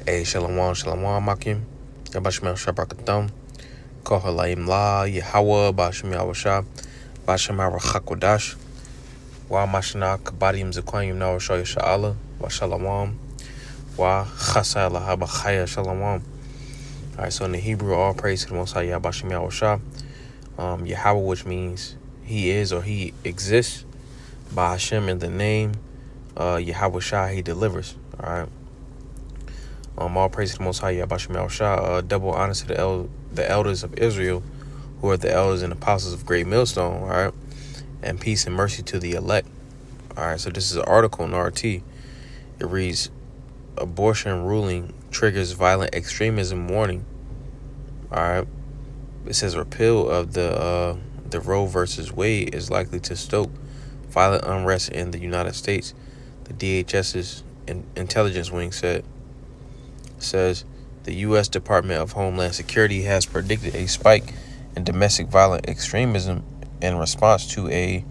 Hey, Shalom, Makim. Yabashim Shabakatam. Kohalaim La, Yahweh, Bashim Yawashah, Bashim Arachakodash, Wa Mashna, Kabadim Zakwayim Nawashoy Sha'ala, Wa Shalom, Wa Chasa Lahabachaya Shalom. Alright, so in the Hebrew, all praise to the Most High Yabashim Yawashah. Yahweh, which means he is or he exists. By Hashem in the name, Yahweh Shah, he delivers. Alright. All praise to the Most High Yabashim Yahushua. Double honor to the elders of Israel, who are the elders and apostles of Great Millstone. All right, and peace and mercy to the elect. All right, so this is an article in RT. It reads, "Abortion ruling triggers violent extremism warning." All right, it says repeal of the Roe versus Wade is likely to stoke violent unrest in the United States. The DHS's intelligence wing says the U.S. Department of Homeland Security has predicted a spike in domestic violent extremism in response to a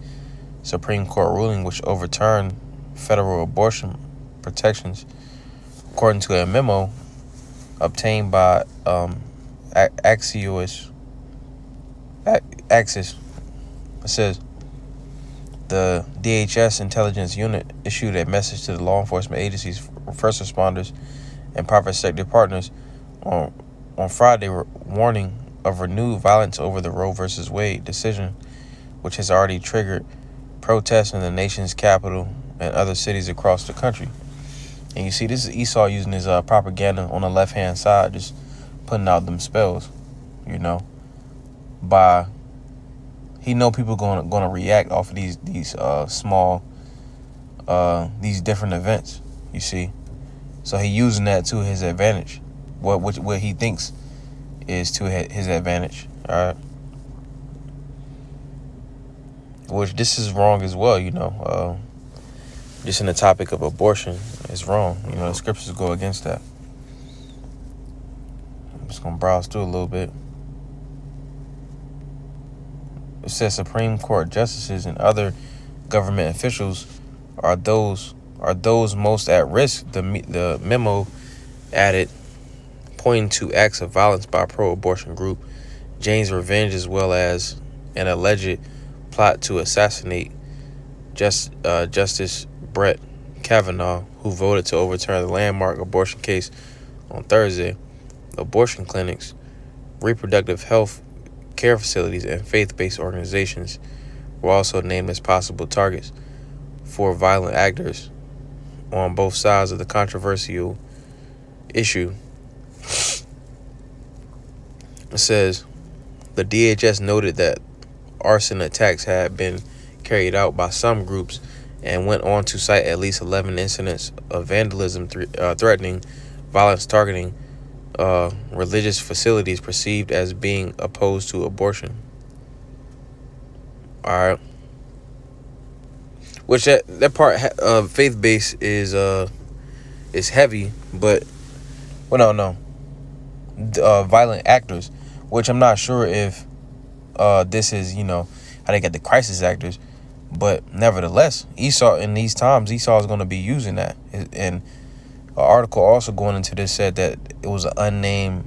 Supreme Court ruling which overturned federal abortion protections. According to a memo obtained by Axios, it says the DHS intelligence unit issued a message to the law enforcement agencies, first responders, and private sector partners on Friday, warning of renewed violence over the Roe versus Wade decision, which has already triggered protests in the nation's capital and other cities across the country. And you see, this is Esau using his propaganda on the left-hand side, just putting out them spells, by he know people gonna react off of these small these different events, you see. So he using that to his advantage, what he thinks is to his advantage. All right, which this is wrong as well. Just in the topic of abortion, it's wrong. The scriptures go against that. I'm just gonna browse through a little bit. It says Supreme Court justices and other government officials are those most at risk, the memo added, pointing to acts of violence by a pro-abortion group, Jane's Revenge, as well as an alleged plot to assassinate Justice Brett Kavanaugh, who voted to overturn the landmark abortion case on Thursday. Abortion clinics, reproductive health care facilities, and faith-based organizations were also named as possible targets for violent actors on both sides of the controversial issue. It says the DHS noted that arson attacks had been carried out by some groups and went on to cite at least 11 incidents of vandalism threatening violence targeting religious facilities perceived as being opposed to abortion. All right. Which that part faith-based is heavy, but no. Violent actors, which I'm not sure if this is how they get the crisis actors, but nevertheless, Esau in these times, Esau is going to be using that. And an article also going into this said that it was an unnamed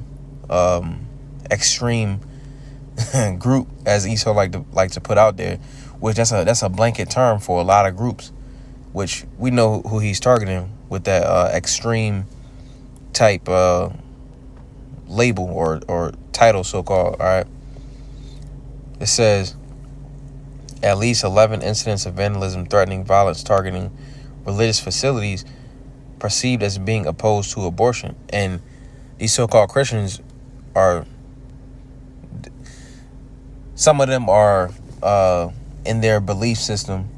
extreme group, as Esau like to put out there, which that's a blanket term for a lot of groups, which we know who he's targeting with that extreme type label or title, so-called. All right. It says at least 11 incidents of vandalism threatening violence targeting religious facilities perceived as being opposed to abortion. And these so-called Christians are, some of them are in their belief system,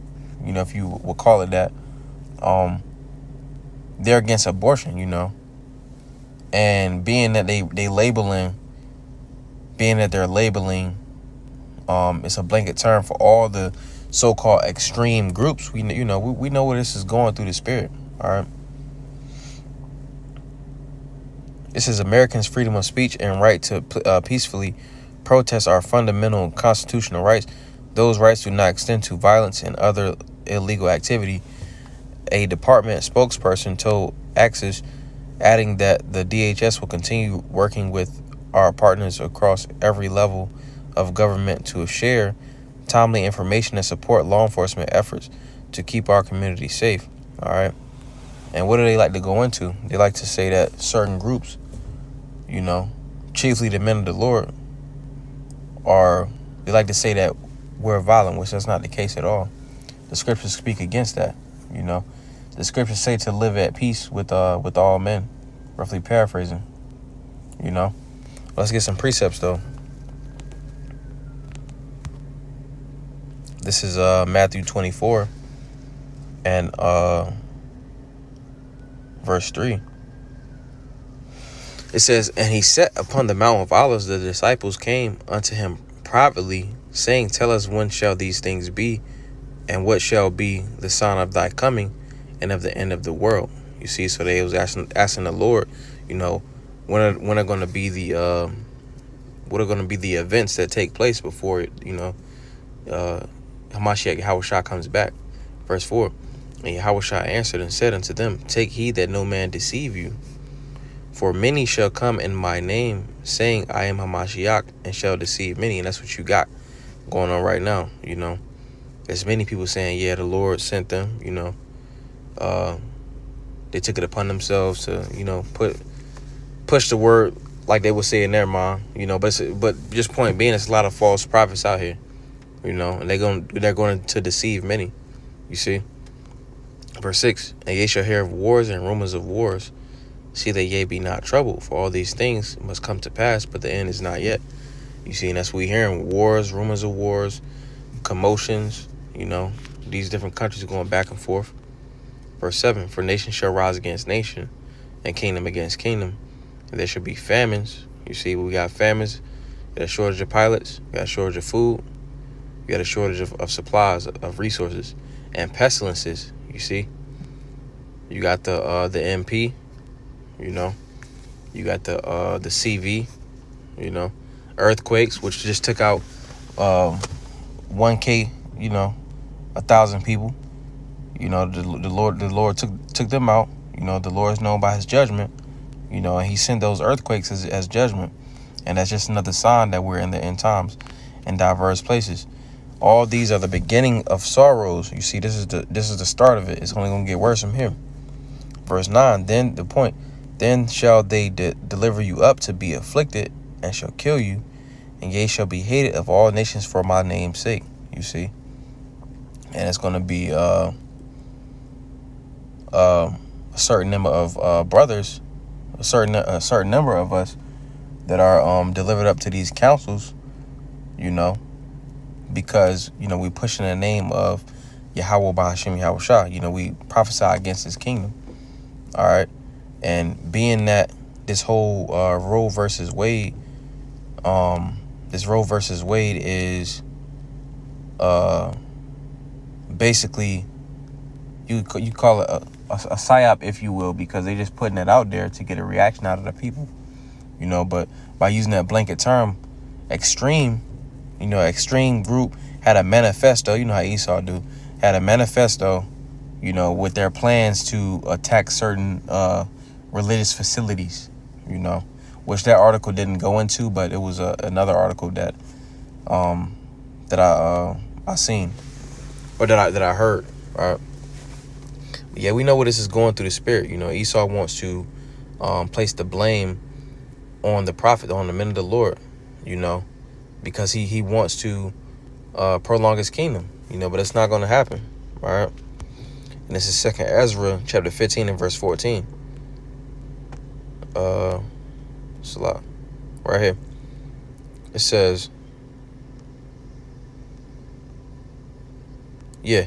if you would call it that, they're against abortion, and being that they're labeling, it's a blanket term for all the so-called extreme groups. We know where this is going through the spirit. All right. This is Americans' freedom of speech and right to peacefully protest our fundamental constitutional rights. Those rights do not extend to violence and other illegal activity. A department spokesperson told Axios adding that the DHS will continue working with our partners across every level of government to share timely information and support law enforcement efforts to keep our community safe. All right. And what do they like to go into? They like to say that certain groups, chiefly the men of the Lord, they like to say that we're violent, which that's not the case at all. The scriptures speak against that. The scriptures say to live at peace with all men, roughly paraphrasing. Let's get some precepts though. This is Matthew 24 and verse 3. It says, "And he sat upon the Mount of Olives. The disciples came unto him privately, saying, Tell us, when shall these things be? And what shall be the sign of thy coming and of the end of the world?" You see, so they was asking the Lord, when are going to be the what are going to be the events that take place before Hamashiach Yahushua comes back. Verse 4. And Yahushua answered and said unto them, Take heed that no man deceive you. For many shall come in my name, saying, I am Hamashiach, and shall deceive many. And that's what you got going on right now. There's many people saying, yeah, the Lord sent them. They took it upon themselves to, push the word like they would say in their mind. But just point being, there's a lot of false prophets out here. And they're going to deceive many. You see. Verse 6, and ye shall hear of wars and rumors of wars. See that ye be not troubled, for all these things must come to pass, but the end is not yet. You see, and that's what we're hearing. Wars, rumors of wars, commotions, these different countries going back and forth. Verse 7, for nation shall rise against nation, and kingdom against kingdom, and there shall be famines. You see, we got famines, we got a shortage of pilots, we got a shortage of food, we got a shortage of supplies, of resources, and pestilences. You see, you got the MP, you got the CV, earthquakes, which just took out 1K, 1,000 people. The Lord took them out. The Lord is known by his judgment, and he sent those earthquakes as judgment. And that's just another sign that we're in the end times in diverse places. All these are the beginning of sorrows. You see, this is the start of it. It's only going to get worse from here. Verse 9, then shall they deliver you up to be afflicted, and shall kill you, and ye shall be hated of all nations for my name's sake. You see, and it's going to be a certain number of brothers, a certain number of us that are delivered up to these councils, because we push in the name of Yahweh Bahashim Yahushua. We prophesy against his kingdom. All right. And being that this whole Roe versus Wade is basically you call it a psyop, if you will, because they just putting it out there to get a reaction out of the people. But by using that blanket term, extreme group had a manifesto. How Esau do, had a manifesto, with their plans to attack certain religious facilities, which that article didn't go into, but it was another article that I seen, or that I heard. All right. Yeah, we know where this is going through the spirit. Esau wants to place the blame on the prophet, on the men of the Lord, because he wants to prolong his kingdom, but it's not going to happen. All right. And this is 2nd Ezra chapter 15 and verse 14. Salah, right here. It says, this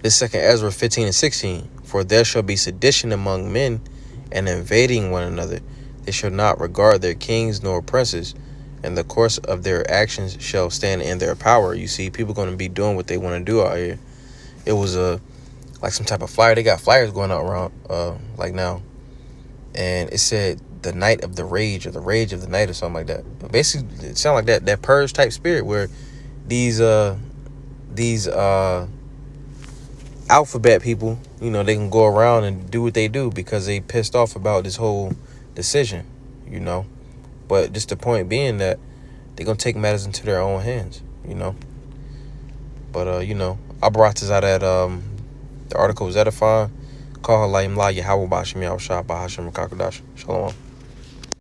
2nd Ezra 15 and 16. For there shall be sedition among men, and invading one another. They shall not regard their kings nor princes, and the course of their actions shall stand in their power. You see, people going to be doing what they want to do out here. It was like some type of flyer. They got flyers going out around like now, and it said the night of the rage, or the rage of the night, or something like that. But basically, it sounded like that purge type spirit where these alphabet people, you know, they can go around and do what they do because they pissed off about this whole decision, you know. But just the point being that they're going to take matters into their own hands, you know. But, you know, I brought this out at, the article was edifying. Call her Laim La Yahweh Bashim Yahweh Shah Bahashim Rakakadash. Shalom.